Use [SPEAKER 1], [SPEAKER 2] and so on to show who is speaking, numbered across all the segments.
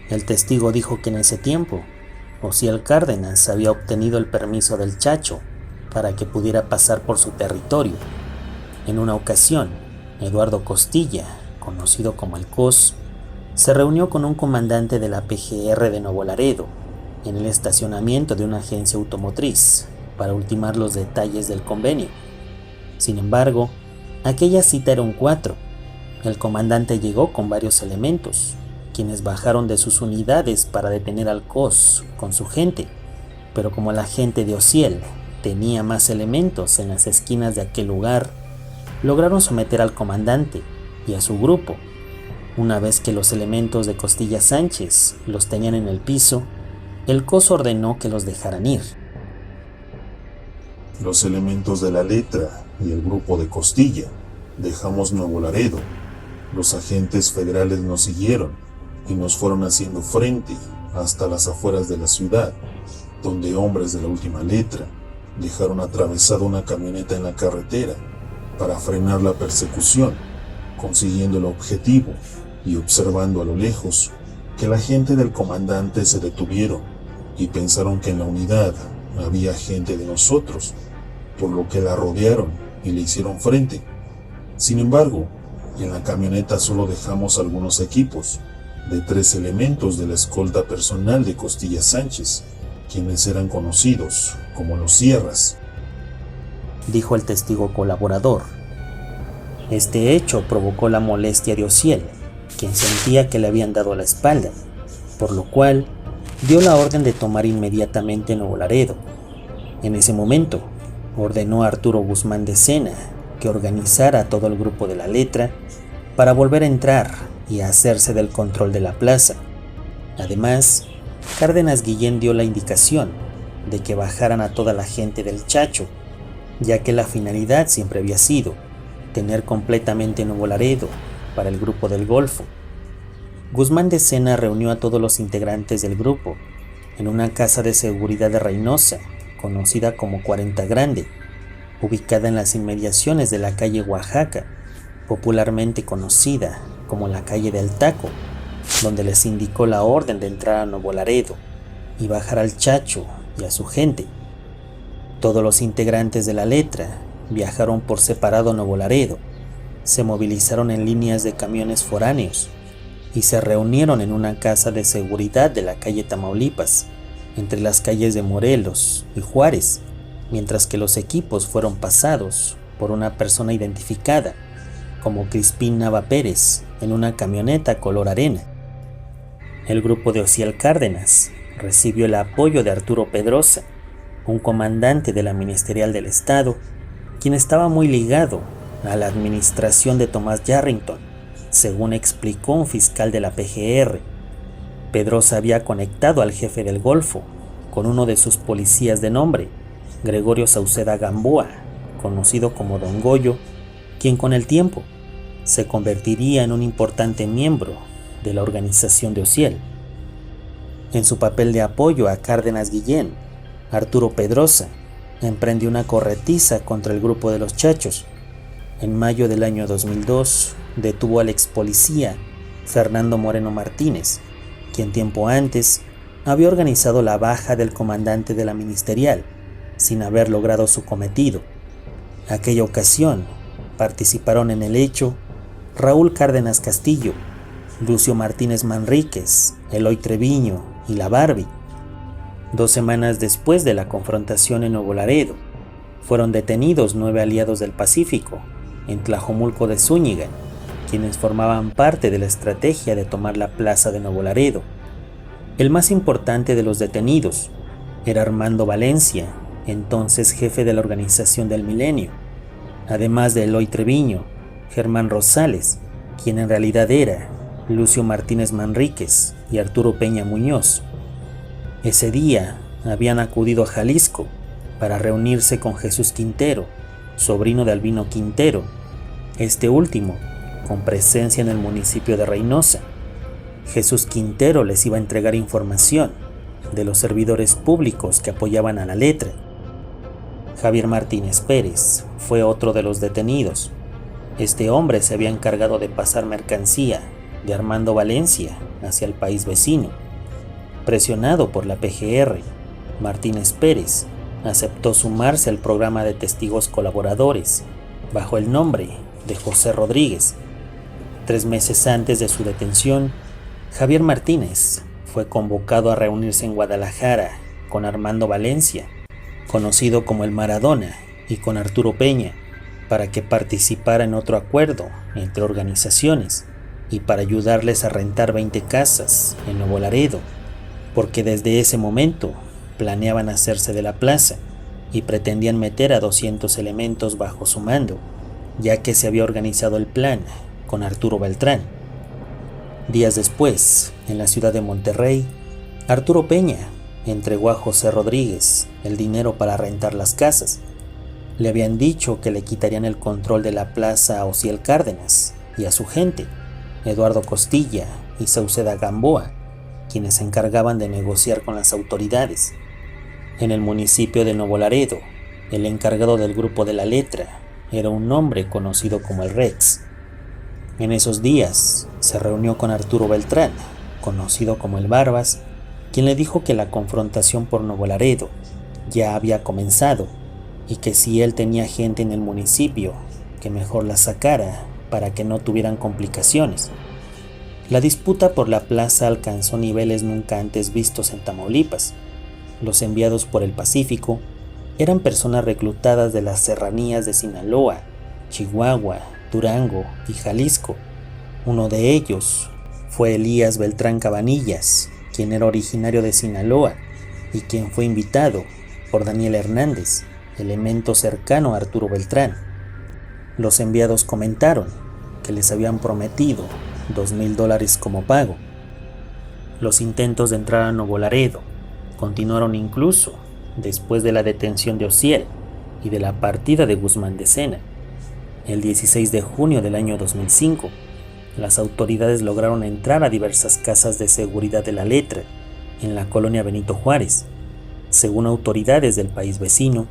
[SPEAKER 1] El testigo dijo que en ese tiempo, Ociel Cárdenas había obtenido el permiso del Chacho para que pudiera pasar por su territorio. En una ocasión, Eduardo Costilla, conocido como el COS, se reunió con un comandante de la PGR de Nuevo Laredo en el estacionamiento de una agencia automotriz para ultimar los detalles del convenio. Sin embargo, aquella cita era un 4. El comandante llegó con varios elementos, quienes bajaron de sus unidades para detener al COS con su gente, pero como la gente de Ociel tenía más elementos en las esquinas de aquel lugar, lograron someter al comandante y a su grupo. Una vez que los elementos de Costilla Sánchez los tenían en el piso, el COS ordenó que los dejaran ir.
[SPEAKER 2] Los elementos de la letra y el grupo de Costilla dejamos Nuevo Laredo. Los agentes federales nos siguieron y nos fueron haciendo frente hasta las afueras de la ciudad, donde hombres de la última letra dejaron atravesada una camioneta en la carretera para frenar la persecución, consiguiendo el objetivo y observando a lo lejos que la gente del comandante se detuvieron y pensaron que en la unidad había gente de nosotros, por lo que la rodearon y le hicieron frente. Sin embargo, en la camioneta solo dejamos algunos equipos de 3 elementos de la escolta personal de Costilla Sánchez, quienes eran conocidos como los Sierras,
[SPEAKER 1] dijo el testigo colaborador. Este hecho provocó la molestia de Ociel, quien sentía que le habían dado la espalda, por lo cual dio la orden de tomar inmediatamente Nuevo Laredo. En ese momento, ordenó a Arturo Guzmán de Sena que organizara a todo el grupo de la letra para volver a entrar y a hacerse del control de la plaza. Además, Cárdenas Guillén dio la indicación de que bajaran a toda la gente del Chacho, ya que la finalidad siempre había sido tener completamente Nuevo Laredo para el grupo del Golfo. Guzmán de Sena reunió a todos los integrantes del grupo en una casa de seguridad de Reynosa, conocida como 40 Grande, ubicada en las inmediaciones de la calle Oaxaca, popularmente conocida como la calle del Taco, donde les indicó la orden de entrar a Nuevo Laredo y bajar al Chacho y a su gente. Todos los integrantes de la letra viajaron por separado a Nuevo Laredo, se movilizaron en líneas de camiones foráneos y se reunieron en una casa de seguridad de la calle Tamaulipas, entre las calles de Morelos y Juárez, mientras que los equipos fueron pasados por una persona identificada como Crispín Nava Pérez en una camioneta color arena. El grupo de Ociel Cárdenas recibió el apoyo de Arturo Pedrosa, un comandante de la Ministerial del Estado, quien estaba muy ligado a la administración de Tomás Yarrington, según explicó un fiscal de la PGR. Pedrosa había conectado al jefe del Golfo con uno de sus policías de nombre, Gregorio Sauceda Gamboa, conocido como Don Goyo, quien con el tiempo se convertiría en un importante miembro de la organización de Ociel. En su papel de apoyo a Cárdenas Guillén, Arturo Pedrosa emprendió una corretiza contra el grupo de los Chachos. En mayo del año 2002 detuvo al ex policía Fernando Moreno Martínez, quien tiempo antes había organizado la baja del comandante de la Ministerial, sin haber logrado su cometido. Aquella ocasión participaron en el hecho Raúl Cárdenas Castillo, Lucio Martínez Manríquez, Eloy Treviño y la Barbie. 2 semanas después de la confrontación en Nuevo Laredo, fueron detenidos 9 aliados del Pacífico en Tlajomulco de Zúñiga, quienes formaban parte de la estrategia de tomar la plaza de Nuevo Laredo. El más importante de los detenidos era Armando Valencia, entonces jefe de la Organización del Milenio, además de Eloy Treviño, Germán Rosales, quien en realidad era Lucio Martínez Manríquez y Arturo Peña Muñoz. Ese día habían acudido a Jalisco para reunirse con Jesús Quintero, sobrino de Albino Quintero, este último con presencia en el municipio de Reynosa. Jesús Quintero les iba a entregar información de los servidores públicos que apoyaban a la letra. Javier Martínez Pérez fue otro de los detenidos. Este hombre se había encargado de pasar mercancía de Armando Valencia hacia el país vecino. Presionado por la PGR, Martínez Pérez aceptó sumarse al programa de testigos colaboradores bajo el nombre de José Rodríguez. 3 meses antes de su detención, Javier Martínez fue convocado a reunirse en Guadalajara con Armando Valencia, conocido como el Maradona, y con Arturo Peña, para que participara en otro acuerdo entre organizaciones y para ayudarles a rentar 20 casas en Nuevo Laredo, porque desde ese momento planeaban hacerse de la plaza y pretendían meter a 200 elementos bajo su mando, ya que se había organizado el plan con Arturo Beltrán. Días después, en la ciudad de Monterrey, Arturo Peña entregó a José Rodríguez el dinero para rentar las casas. Le habían dicho que le quitarían el control de la plaza a Osiel Cárdenas y a su gente, Eduardo Costilla y Sauceda Gamboa, quienes se encargaban de negociar con las autoridades. En el municipio de Nuevo Laredo, el encargado del grupo de la letra era un hombre conocido como el Rex. En esos días se reunió con Arturo Beltrán, conocido como el Barbas, quien le dijo que la confrontación por Nuevo Laredo ya había comenzado y que si él tenía gente en el municipio, que mejor la sacara para que no tuvieran complicaciones. La disputa por la plaza alcanzó niveles nunca antes vistos en Tamaulipas. Los enviados por el Pacífico eran personas reclutadas de las serranías de Sinaloa, Chihuahua, Durango y Jalisco. Uno de ellos fue Elías Beltrán Cabanillas, quien era originario de Sinaloa y quien fue invitado por Daniel Hernández, elemento cercano a Arturo Beltrán. Los enviados comentaron que les habían prometido $2,000 como pago. Los intentos de entrar a Nuevo Laredo continuaron incluso después de la detención de Osiel y de la partida de Guzmán de Sena. El 16 de junio del año 2005, las autoridades lograron entrar a diversas casas de seguridad de la letra en la colonia Benito Juárez. Según autoridades del país vecino,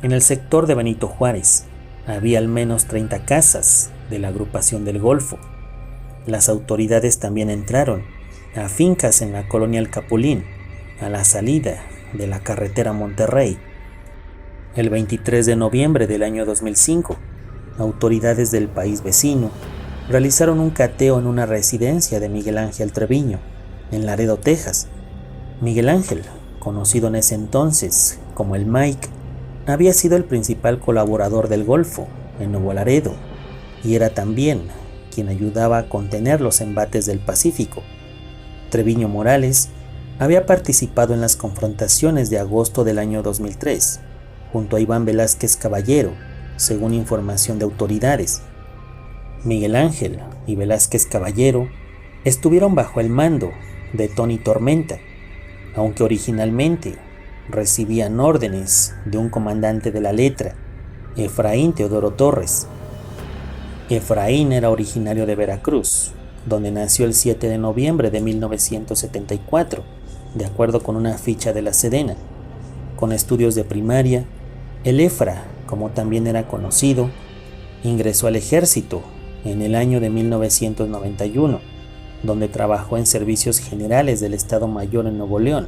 [SPEAKER 1] en el sector de Benito Juárez había al menos 30 casas de la agrupación del Golfo. Las autoridades también entraron a fincas en la colonia El Capulín, a la salida de la carretera Monterrey. El 23 de noviembre del año 2005, autoridades del país vecino realizaron un cateo en una residencia de Miguel Ángel Treviño, en Laredo, Texas. Miguel Ángel, conocido en ese entonces como el Mike, había sido el principal colaborador del Golfo en Nuevo Laredo y era también quien ayudaba a contener los embates del Pacífico. Treviño Morales había participado en las confrontaciones de agosto del año 2003 junto a Iván Velázquez Caballero, según información de autoridades. Miguel Ángel y Velázquez Caballero estuvieron bajo el mando de Tony Tormenta, aunque originalmente recibían órdenes de un comandante de la letra, Efraín Teodoro Torres. Efraín era originario de Veracruz, donde nació el 7 de noviembre de 1974, de acuerdo con una ficha de la Sedena. Con estudios de primaria, el Efra, como también era conocido, ingresó al ejército en el año de 1991, donde trabajó en servicios generales del Estado Mayor en Nuevo León,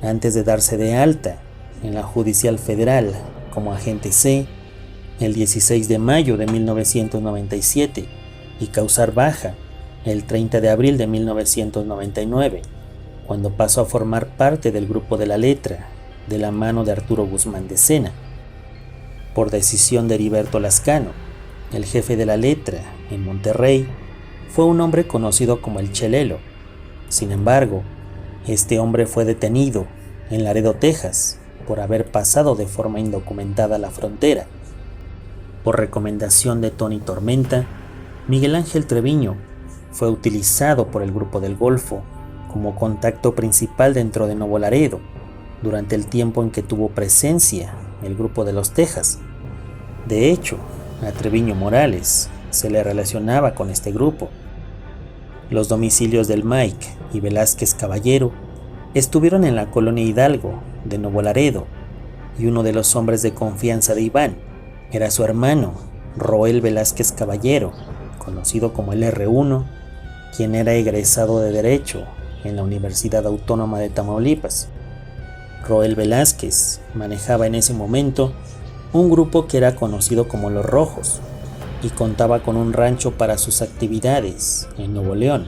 [SPEAKER 1] antes de darse de alta en la Judicial Federal como agente C el 16 de mayo de 1997 y causar baja el 30 de abril de 1999, cuando pasó a formar parte del grupo de la letra de la mano de Arturo Guzmán de Sena. Por decisión de Heriberto Lascano, el jefe de la letra en Monterrey, fue un hombre conocido como el Chelelo. Sin embargo, este hombre fue detenido en Laredo, Texas, por haber pasado de forma indocumentada la frontera. Por recomendación de Tony Tormenta, Miguel Ángel Treviño fue utilizado por el Grupo del Golfo como contacto principal dentro de Nuevo Laredo durante el tiempo en que tuvo presencia el Grupo de los Texas. De hecho, a Treviño Morales se le relacionaba con este grupo. Los domicilios del Mike y Velázquez Caballero estuvieron en la colonia Hidalgo de Nuevo Laredo, y uno de los hombres de confianza de Iván era su hermano, Roel Velázquez Caballero, conocido como el R1, quien era egresado de Derecho en la Universidad Autónoma de Tamaulipas. Roel Velázquez manejaba en ese momento un grupo que era conocido como Los Rojos y contaba con un rancho para sus actividades en Nuevo León.